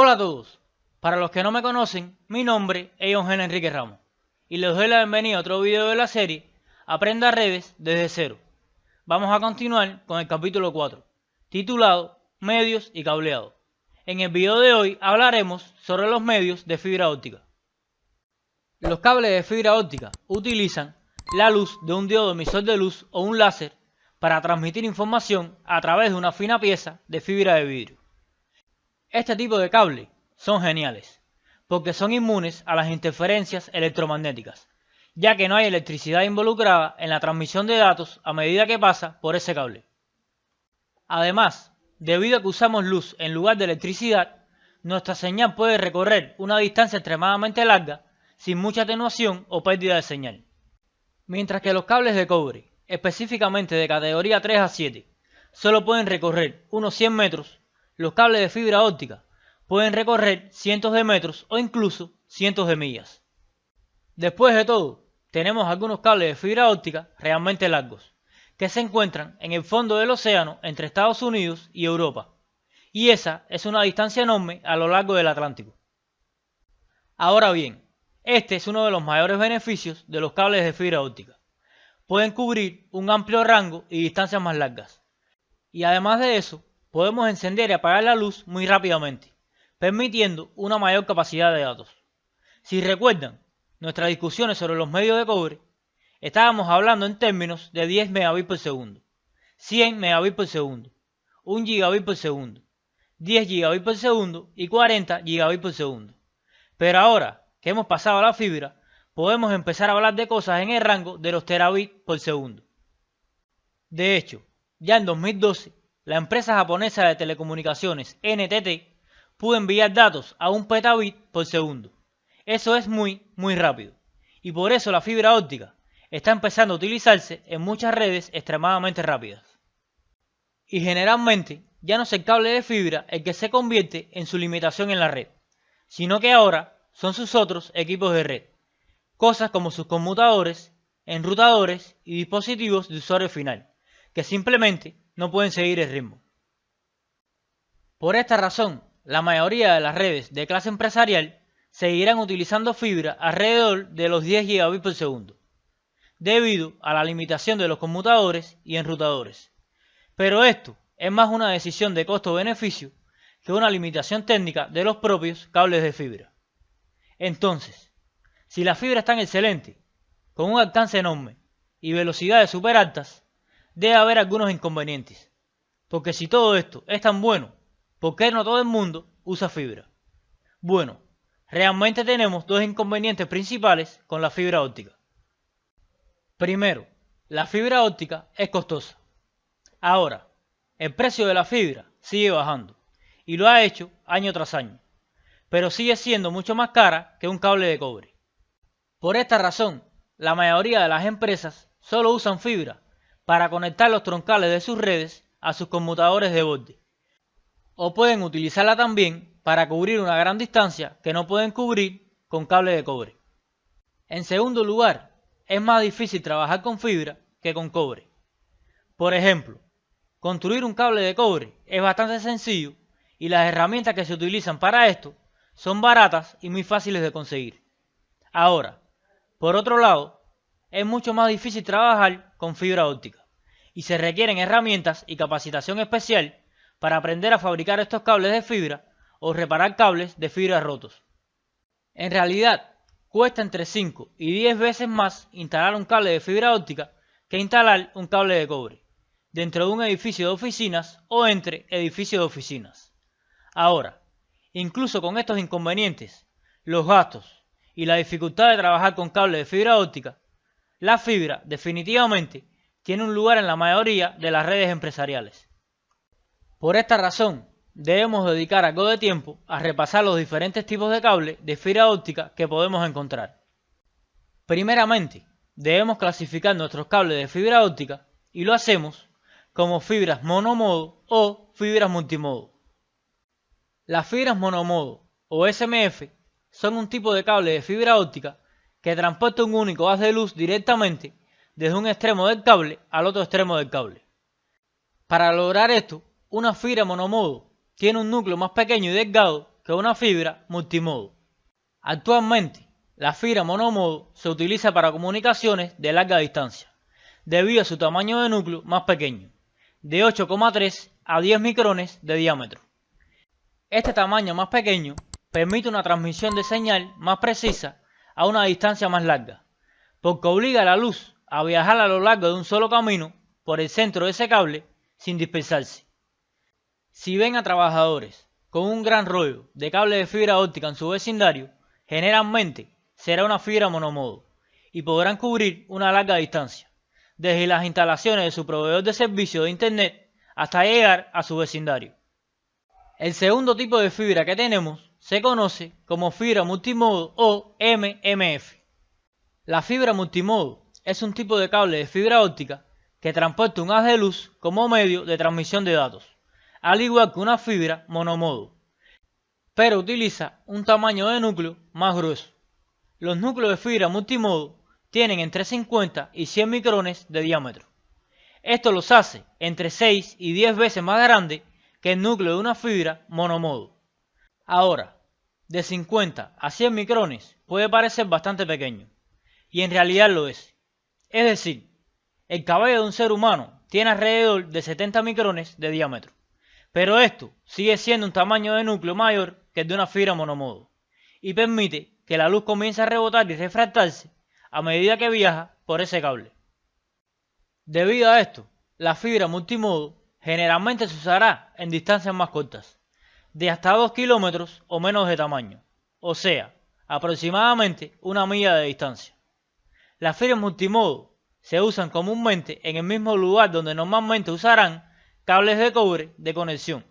Hola a todos, para los que no me conocen, mi nombre es John Enrique Ramos y les doy la bienvenida a otro video de la serie Aprenda redes desde cero. Vamos a continuar con el capítulo 4, titulado Medios y cableado. En el video de hoy hablaremos sobre los medios de fibra óptica. Los cables de fibra óptica utilizan la luz de un diodo emisor de luz o un láser para transmitir información a través de una fina pieza de fibra de vidrio. Este tipo de cables son geniales, porque son inmunes a las interferencias electromagnéticas, ya que no hay electricidad involucrada en la transmisión de datos a medida que pasa por ese cable. Además, debido a que usamos luz en lugar de electricidad, nuestra señal puede recorrer una distancia extremadamente larga sin mucha atenuación o pérdida de señal. Mientras que los cables de cobre, específicamente de categoría 3 a 7, solo pueden recorrer unos 100 metros, los cables de fibra óptica pueden recorrer cientos de metros o incluso cientos de millas. Después de todo, tenemos algunos cables de fibra óptica realmente largos, que se encuentran en el fondo del océano entre Estados Unidos y Europa, y esa es una distancia enorme a lo largo del Atlántico. Ahora bien, este es uno de los mayores beneficios de los cables de fibra óptica. Pueden cubrir un amplio rango y distancias más largas, y además de eso, podemos encender y apagar la luz muy rápidamente, permitiendo una mayor capacidad de datos. Si recuerdan nuestras discusiones sobre los medios de cobre, estábamos hablando en términos de 10 megabits por segundo, 100 megabits por segundo, 1 gigabit por segundo, 10 gigabits por segundo y 40 gigabits por segundo. Pero ahora que hemos pasado a la fibra, podemos empezar a hablar de cosas en el rango de los terabits por segundo. De hecho, ya en 2012, la empresa japonesa de telecomunicaciones NTT pudo enviar datos a 1 petabit por segundo. Eso es muy rápido. Y por eso la fibra óptica está empezando a utilizarse en muchas redes extremadamente rápidas. Y generalmente ya no es el cable de fibra el que se convierte en su limitación en la red, sino que ahora son sus otros equipos de red, cosas como sus conmutadores, enrutadores y dispositivos de usuario final, que simplemente no pueden seguir el ritmo. Por esta razón, la mayoría de las redes de clase empresarial seguirán utilizando fibra alrededor de los 10 gigabits por segundo, debido a la limitación de los conmutadores y enrutadores. Pero esto es más una decisión de costo-beneficio que una limitación técnica de los propios cables de fibra. Entonces, si la fibra es tan excelente, con un alcance enorme y velocidades súper altas, debe haber algunos inconvenientes, porque si todo esto es tan bueno, ¿por qué no todo el mundo usa fibra? Bueno, realmente tenemos dos inconvenientes principales con la fibra óptica. Primero, la fibra óptica es costosa. Ahora, el precio de la fibra sigue bajando, y lo ha hecho año tras año, pero sigue siendo mucho más cara que un cable de cobre. Por esta razón, la mayoría de las empresas solo usan fibra para conectar los troncales de sus redes a sus conmutadores de borde, o pueden utilizarla también para cubrir una gran distancia que no pueden cubrir con cable de cobre. En segundo lugar, es más difícil trabajar con fibra que con cobre. Por ejemplo, construir un cable de cobre es bastante sencillo y las herramientas que se utilizan para esto son baratas y muy fáciles de conseguir. Ahora, por otro lado, es mucho más difícil trabajar con fibra óptica y se requieren herramientas y capacitación especial para aprender a fabricar estos cables de fibra o reparar cables de fibra rotos. En realidad, cuesta entre 5 y 10 veces más instalar un cable de fibra óptica que instalar un cable de cobre, dentro de un edificio de oficinas o entre edificios de oficinas. Ahora, incluso con estos inconvenientes, los gastos y la dificultad de trabajar con cables de fibra óptica, la fibra definitivamente tiene un lugar en la mayoría de las redes empresariales. Por esta razón, debemos dedicar algo de tiempo a repasar los diferentes tipos de cables de fibra óptica que podemos encontrar. Primeramente, debemos clasificar nuestros cables de fibra óptica y lo hacemos como fibras monomodo o fibras multimodo. Las fibras monomodo o SMF son un tipo de cable de fibra óptica que transporta un único haz de luz directamente desde un extremo del cable al otro extremo del cable. Para lograr esto, una fibra monomodo tiene un núcleo más pequeño y delgado que una fibra multimodo. Actualmente, la fibra monomodo se utiliza para comunicaciones de larga distancia, debido a su tamaño de núcleo más pequeño, de 8,3 a 10 micrones de diámetro. Este tamaño más pequeño permite una transmisión de señal más precisa a una distancia más larga, porque obliga a la luz a viajar a lo largo de un solo camino por el centro de ese cable sin dispersarse. Si ven a trabajadores con un gran rollo de cable de fibra óptica en su vecindario, generalmente será una fibra monomodo y podrán cubrir una larga distancia, desde las instalaciones de su proveedor de servicio de internet hasta llegar a su vecindario. El segundo tipo de fibra que tenemos se conoce como fibra multimodo o MMF. La fibra multimodo es un tipo de cable de fibra óptica que transporta un haz de luz como medio de transmisión de datos, al igual que una fibra monomodo, pero utiliza un tamaño de núcleo más grueso. Los núcleos de fibra multimodo tienen entre 50 y 100 micrones de diámetro. Esto los hace entre 6 y 10 veces más grandes que el núcleo de una fibra monomodo. Ahora, de 50 a 100 micrones puede parecer bastante pequeño, y en realidad lo es. Es decir, el cabello de un ser humano tiene alrededor de 70 micrones de diámetro, pero esto sigue siendo un tamaño de núcleo mayor que el de una fibra monomodo, y permite que la luz comience a rebotar y refractarse a medida que viaja por ese cable. Debido a esto, la fibra multimodo generalmente se usará en distancias más cortas, de hasta 2 kilómetros o menos de tamaño, o sea, aproximadamente una milla de distancia. Las fibras multimodo se usan comúnmente en el mismo lugar donde normalmente usarán cables de cobre de conexión.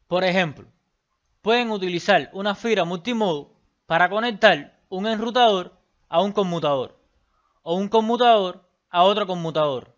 Por ejemplo, pueden utilizar una fibra multimodo para conectar un enrutador a un conmutador, o un conmutador a otro conmutador,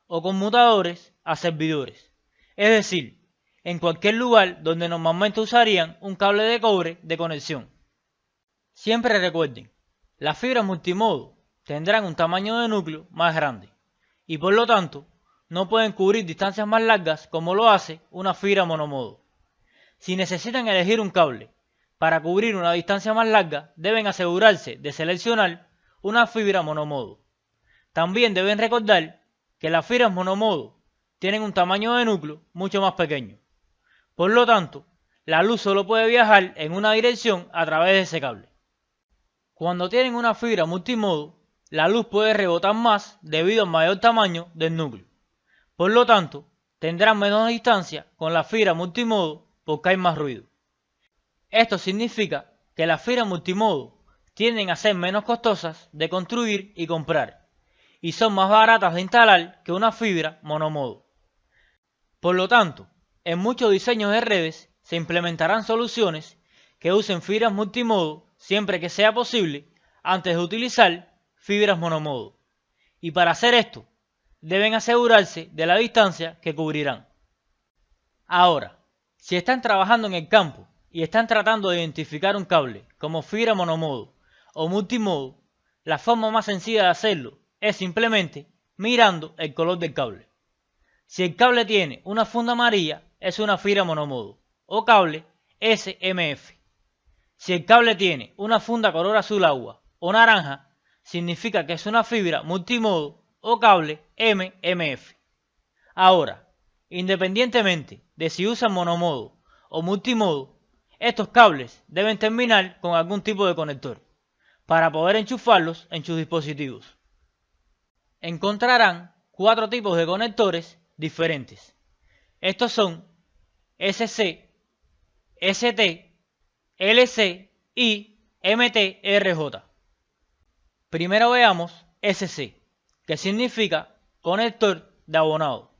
o conmutadores a servidores. Es decir, en cualquier lugar donde normalmente usarían un cable de cobre de conexión. Siempre recuerden, las fibras multimodo tendrán un tamaño de núcleo más grande y por lo tanto no pueden cubrir distancias más largas como lo hace una fibra monomodo. Si necesitan elegir un cable para cubrir una distancia más larga, deben asegurarse de seleccionar una fibra monomodo. También deben recordar que las fibras monomodo tienen un tamaño de núcleo mucho más pequeño. Por lo tanto, la luz solo puede viajar en una dirección a través de ese cable. Cuando tienen una fibra multimodo, la luz puede rebotar más debido al mayor tamaño del núcleo. Por lo tanto, tendrán menos distancia con la fibra multimodo porque hay más ruido. Esto significa que las fibras multimodo tienden a ser menos costosas de construir y comprar, y son más baratas de instalar que una fibra monomodo. Por lo tanto, en muchos diseños de redes se implementarán soluciones que usen fibras multimodo siempre que sea posible antes de utilizar fibras monomodo. Y para hacer esto, deben asegurarse de la distancia que cubrirán. Ahora, si están trabajando en el campo y están tratando de identificar un cable como fibra monomodo o multimodo, la forma más sencilla de hacerlo es simplemente mirando el color del cable. Si el cable tiene una funda amarilla, es una fibra monomodo o cable SMF. Si el cable tiene una funda color azul agua o naranja, significa que es una fibra multimodo o cable MMF. Ahora, independientemente de si usan monomodo o multimodo, estos cables deben terminar con algún tipo de conector para poder enchufarlos en sus dispositivos. Encontrarán 4 tipos de conectores diferentes. Estos son SC, ST, LC y MTRJ. Primero veamos SC, que significa conector de abonado.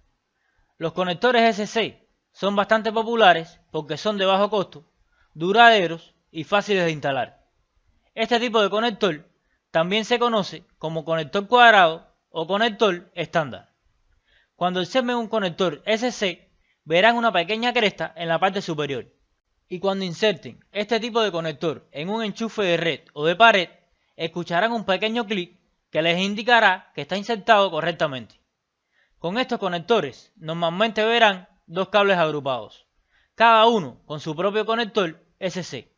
Los conectores SC son bastante populares porque son de bajo costo, duraderos y fáciles de instalar. Este tipo de conector también se conoce como conector cuadrado o conector estándar. Cuando observen un conector SC, verán una pequeña cresta en la parte superior. Y cuando inserten este tipo de conector en un enchufe de red o de pared, escucharán un pequeño clic que les indicará que está insertado correctamente. Con estos conectores normalmente verán 2 cables agrupados, cada uno con su propio conector SC.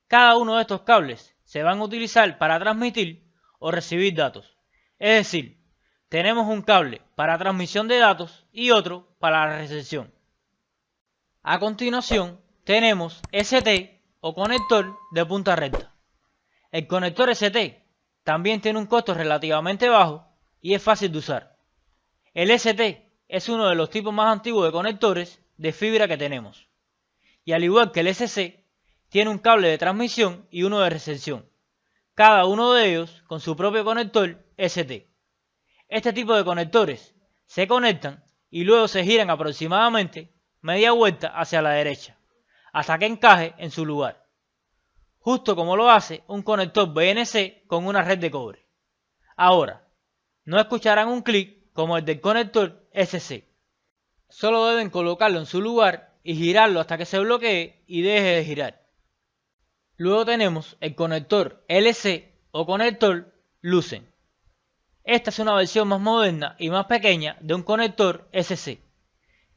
Cada uno de estos cables se van a utilizar para transmitir o recibir datos. Es decir, tenemos un cable para transmisión de datos y otro para la recepción. A continuación, tenemos ST o conector de punta recta. El conector ST también tiene un costo relativamente bajo y es fácil de usar. El ST es uno de los tipos más antiguos de conectores de fibra que tenemos. Y al igual que el SC, tiene un cable de transmisión y uno de recepción, cada uno de ellos con su propio conector ST. Este tipo de conectores se conectan y luego se giran aproximadamente media vuelta hacia la derecha, hasta que encaje en su lugar, justo como lo hace un conector BNC con una red de cobre. Ahora, no escucharán un clic como el del conector SC. Solo deben colocarlo en su lugar y girarlo hasta que se bloquee y deje de girar. Luego tenemos el conector LC o conector Lucent. Esta es una versión más moderna y más pequeña de un conector SC.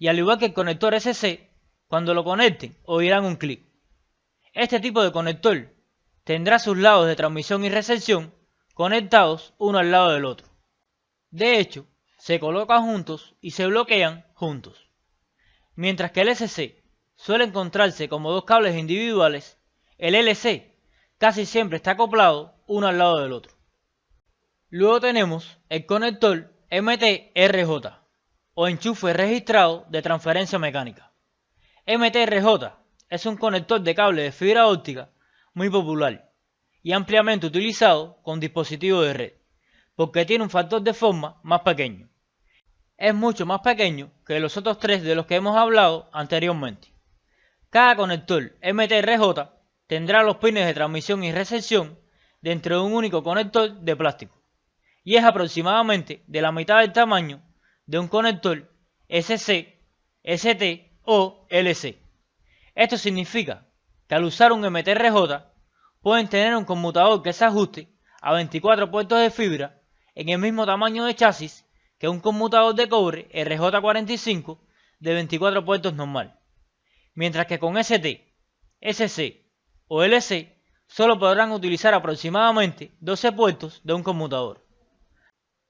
Y al igual que el conector SC, cuando lo conecten oirán un clic. Este tipo de conector tendrá sus lados de transmisión y recepción conectados uno al lado del otro. De hecho, se colocan juntos y se bloquean juntos. Mientras que el SC suele encontrarse como dos cables individuales, el LC casi siempre está acoplado uno al lado del otro. Luego tenemos el conector MTRJ o enchufe registrado de transferencia mecánica. MTRJ es un conector de cable de fibra óptica muy popular y ampliamente utilizado con dispositivos de red, porque tiene un factor de forma más pequeño. Es mucho más pequeño que los otros tres de los que hemos hablado anteriormente. Cada conector MTRJ tendrá los pines de transmisión y recepción dentro de un único conector de plástico y es aproximadamente de la mitad del tamaño de un conector SC, ST o LC. Esto significa que al usar un MTRJ pueden tener un conmutador que se ajuste a 24 puertos de fibra en el mismo tamaño de chasis que un conmutador de cobre RJ45 de 24 puertos normal, mientras que con ST, SC o LC solo podrán utilizar aproximadamente 12 puertos de un conmutador.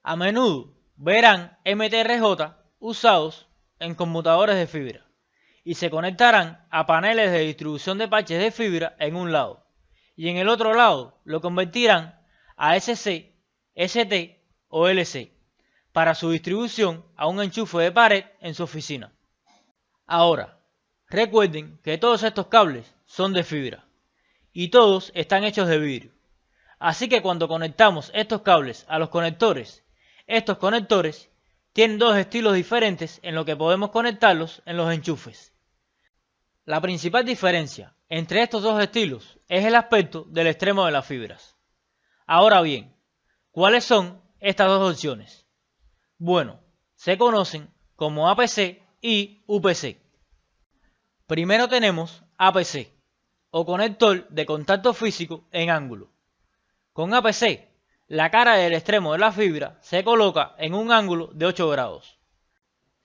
A menudo verán MTRJ usados en conmutadores de fibra y se conectarán a paneles de distribución de parches de fibra en un lado y en el otro lado lo convertirán a SC, ST o LC para su distribución a un enchufe de pared en su oficina. Ahora, recuerden que todos estos cables son de fibra y todos están hechos de vidrio. Así que cuando conectamos estos cables a los conectores, estos conectores tienen dos estilos diferentes en lo que podemos conectarlos en los enchufes. La principal diferencia entre estos dos estilos es el aspecto del extremo de las fibras. Ahora bien, ¿cuáles son estas dos opciones? Bueno, se conocen como APC y UPC. Primero tenemos APC, o conector de contacto físico en ángulo. Con APC, la cara del extremo de la fibra se coloca en un ángulo de 8 grados.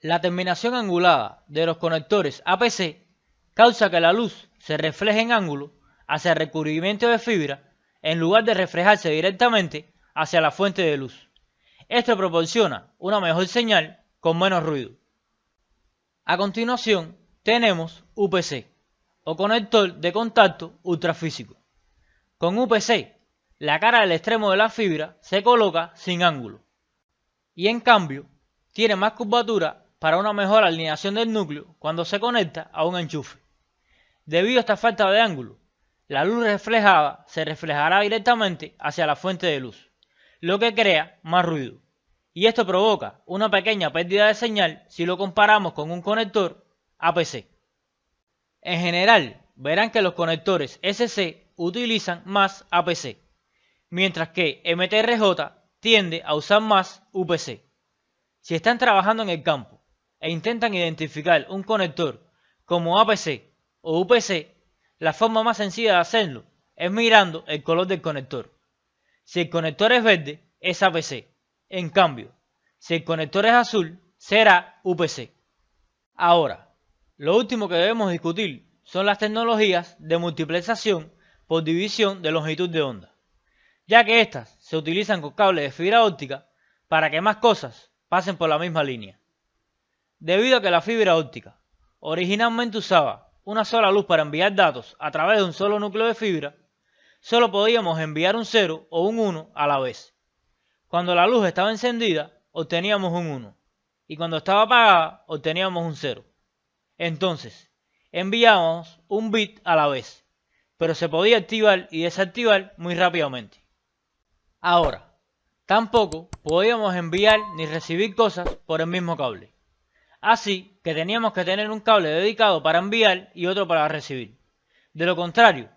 La terminación angulada de los conectores APC causa que la luz se refleje en ángulo hacia el recubrimiento de fibra en lugar de reflejarse directamente hacia la fuente de luz. Esto proporciona una mejor señal con menos ruido. A continuación tenemos UPC, o conector de contacto ultrafísico. Con UPC, la cara del extremo de la fibra se coloca sin ángulo y en cambio tiene más curvatura para una mejor alineación del núcleo cuando se conecta a un enchufe. Debido a esta falta de ángulo, la luz reflejada se reflejará directamente hacia la fuente de luz, lo que crea más ruido, y esto provoca una pequeña pérdida de señal si lo comparamos con un conector APC. En general, verán que los conectores SC utilizan más APC, mientras que MTRJ tiende a usar más UPC. Si están trabajando en el campo e intentan identificar un conector como APC o UPC, la forma más sencilla de hacerlo es mirando el color del conector. Si el conector es verde, es APC. En cambio, si el conector es azul, será UPC. Ahora, lo último que debemos discutir son las tecnologías de multiplexación por división de longitud de onda, ya que estas se utilizan con cables de fibra óptica para que más cosas pasen por la misma línea. Debido a que la fibra óptica originalmente usaba una sola luz para enviar datos a través de un solo núcleo de fibra, solo podíamos enviar un 0 o un 1 a la vez. Cuando la luz estaba encendida, obteníamos un 1, y cuando estaba apagada, obteníamos un 0. Entonces, enviábamos un bit a la vez, pero se podía activar y desactivar muy rápidamente. Ahora, tampoco podíamos enviar ni recibir cosas por el mismo cable. Así que teníamos que tener un cable dedicado para enviar y otro para recibir. De lo contrario,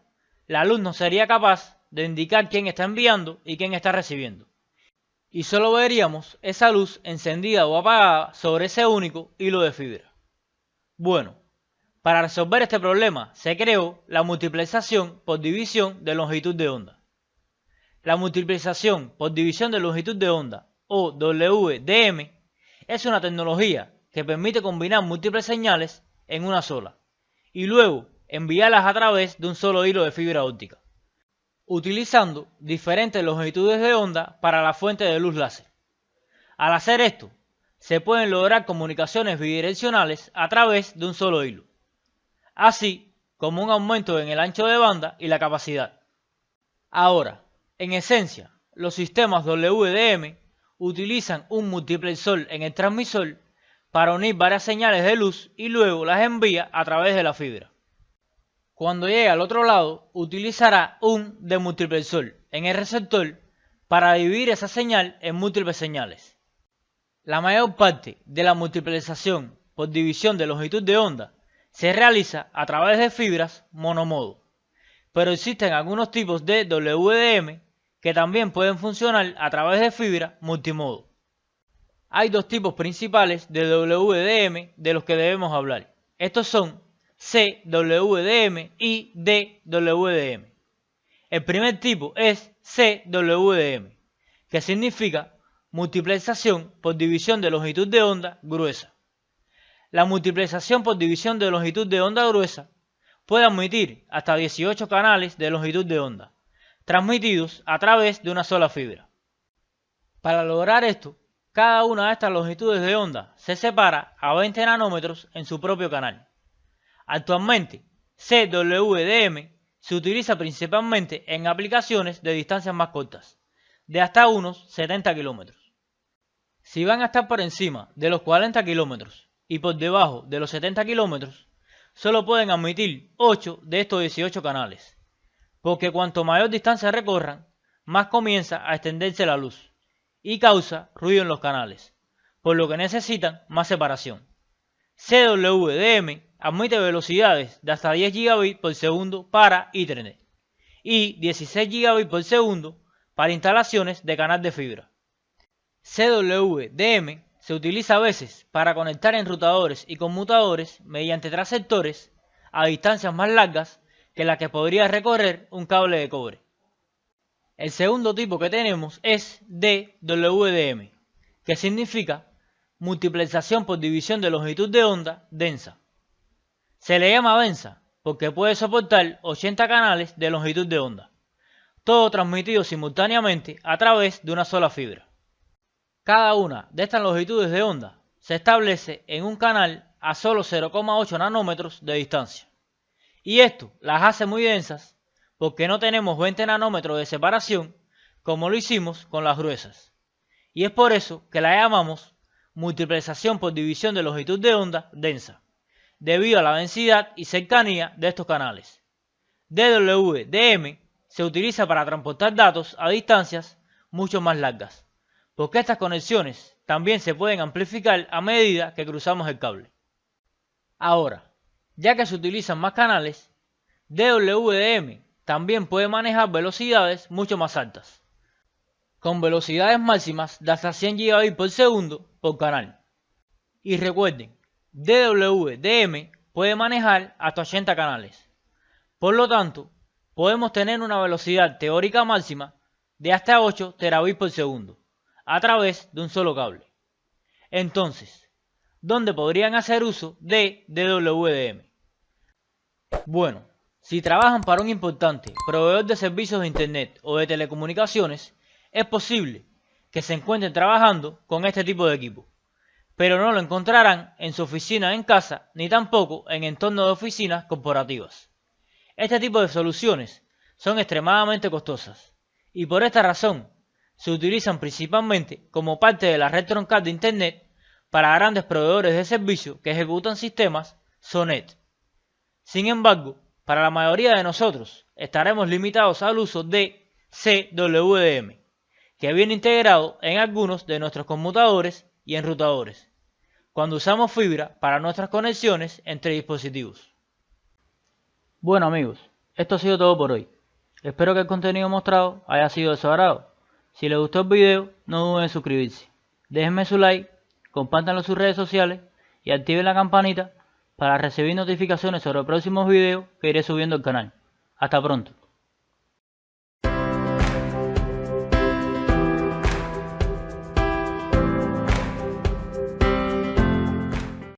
la luz no sería capaz de indicar quién está enviando y quién está recibiendo. Y solo veríamos esa luz encendida o apagada sobre ese único hilo de fibra. Bueno, para resolver este problema se creó la multiplexación por división de longitud de onda. La multiplexación por división de longitud de onda, o WDM, es una tecnología que permite combinar múltiples señales en una sola, y luego enviarlas a través de un solo hilo de fibra óptica, utilizando diferentes longitudes de onda para la fuente de luz láser. Al hacer esto, se pueden lograr comunicaciones bidireccionales a través de un solo hilo, así como un aumento en el ancho de banda y la capacidad. Ahora, en esencia, los sistemas WDM utilizan un multiplexor en el transmisor para unir varias señales de luz y luego las envía a través de la fibra. Cuando llegue al otro lado, utilizará un demultiplexor en el receptor para dividir esa señal en múltiples señales. La mayor parte de la multiplexación por división de longitud de onda se realiza a través de fibras monomodo, pero existen algunos tipos de WDM que también pueden funcionar a través de fibra multimodo. Hay dos tipos principales de WDM de los que debemos hablar. Estos son CWDM y DWDM. El primer tipo es CWDM, que significa multiplexación por división de longitud de onda gruesa. La multiplexación por división de longitud de onda gruesa puede admitir hasta 18 canales de longitud de onda, transmitidos a través de una sola fibra. Para lograr esto, cada una de estas longitudes de onda se separa a 20 nanómetros en su propio canal. Actualmente, CWDM se utiliza principalmente en aplicaciones de distancias más cortas, de hasta unos 70 kilómetros. Si van a estar por encima de los 40 kilómetros y por debajo de los 70 kilómetros, solo pueden admitir 8 de estos 18 canales, porque cuanto mayor distancia recorran, más comienza a extenderse la luz y causa ruido en los canales, por lo que necesitan más separación. CWDM admite velocidades de hasta 10 gigabits por segundo para Ethernet y 16 gigabits por segundo para instalaciones de canal de fibra. CWDM se utiliza a veces para conectar enrutadores y conmutadores mediante transceptores a distancias más largas que las que podría recorrer un cable de cobre. El segundo tipo que tenemos es DWDM, que significa multiplexación por división de longitud de onda densa. Se le llama densa porque puede soportar 80 canales de longitud de onda, todo transmitido simultáneamente a través de una sola fibra. Cada una de estas longitudes de onda se establece en un canal a solo 0,8 nanómetros de distancia, y esto las hace muy densas porque no tenemos 20 nanómetros de separación como lo hicimos con las gruesas, y es por eso que la llamamos multiplexación por división de longitud de onda densa, debido a la densidad y cercanía de estos canales. DWDM se utiliza para transportar datos a distancias mucho más largas, porque estas conexiones también se pueden amplificar a medida que cruzamos el cable. Ahora, ya que se utilizan más canales, DWDM también puede manejar velocidades mucho más altas, con velocidades máximas de hasta 100 gigabits por segundo por canal. Y recuerden, DWDM puede manejar hasta 80 canales. Por lo tanto, podemos tener una velocidad teórica máxima de hasta 8 terabits por segundo a través de un solo cable. Entonces, ¿dónde podrían hacer uso de DWDM? Bueno, si trabajan para un importante proveedor de servicios de Internet o de telecomunicaciones, es posible que se encuentren trabajando con este tipo de equipo, pero no lo encontrarán en su oficina en casa ni tampoco en entornos de oficinas corporativas. Este tipo de soluciones son extremadamente costosas y por esta razón se utilizan principalmente como parte de la red troncal de Internet para grandes proveedores de servicios que ejecutan sistemas SONET. Sin embargo, para la mayoría de nosotros estaremos limitados al uso de CWDM, que viene integrado en algunos de nuestros conmutadores y enrutadores, cuando usamos fibra para nuestras conexiones entre dispositivos. Bueno amigos, esto ha sido todo por hoy. Espero que el contenido mostrado haya sido de su agrado. Si les gustó el video, no duden en suscribirse. Déjenme su like, compártanlo en sus redes sociales y activen la campanita para recibir notificaciones sobre próximos videos que iré subiendo al canal. Hasta pronto.